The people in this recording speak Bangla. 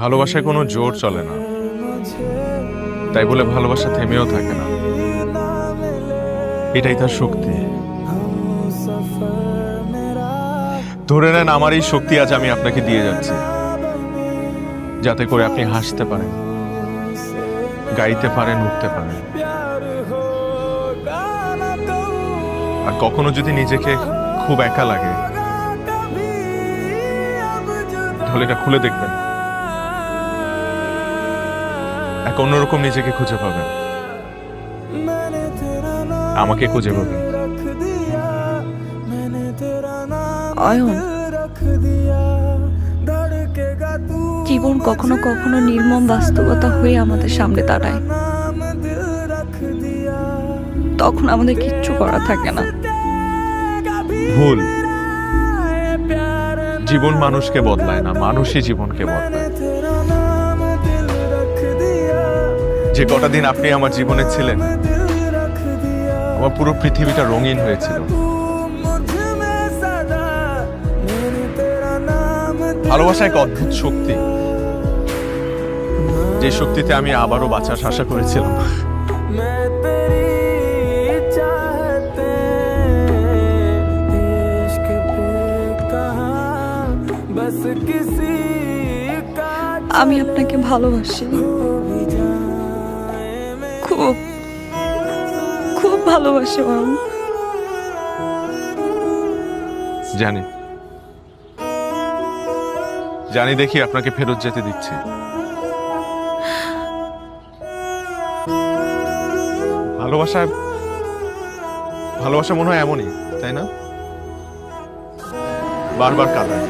ভালোবাসায় কোনো জোর চলে না, তাই বলে ভালোবাসা থেমেও থাকে না। এটাই তার শক্তি। ধরে নেন আমার এই শক্তি আজ আমি আপনাকে দিয়ে যাচ্ছি, যাতে করে আপনি হাসতে পারেন, গাইতে পারেন, উঠতে পারেন। আর কখনো যদি নিজেকে খুব একা লাগে, তাহলে এটা খুলে দেখবেন, এক অন্যরকম নিজেকে খুঁজে পাবেন, আমাকে খুঁজে পাবেন। অয়ন, জীবন কখনো কখনো নির্মম বাস্তবতা হয়ে আমাদের সামনে দাঁড়ায়, তখন আমাদের কিচ্ছু করা থাকে না। ভুল। জীবন মানুষকে বদলায় না, মানুষই জীবনকে বদলায়। যে কটা দিন আপনি আমার জীবনে ছিলেন, আমার পুরো পৃথিবীটা রঙিন হয়েছিল। ভালোবাসা এক অদ্ভুত শক্তি, যে শক্তিতে আমি আবারও বাঁচার আশা করেছিলাম। আমি আপনাকে ভালোবাসি, খুব খুব ভালোবাসি অয়ন। জানি জানি দেখি আপনাকে ফেরত যেতে দিচ্ছি। ভালোবাসা ভালোবাসা মনে হয় এমনই, তাই না? বারবার কাঁদায়,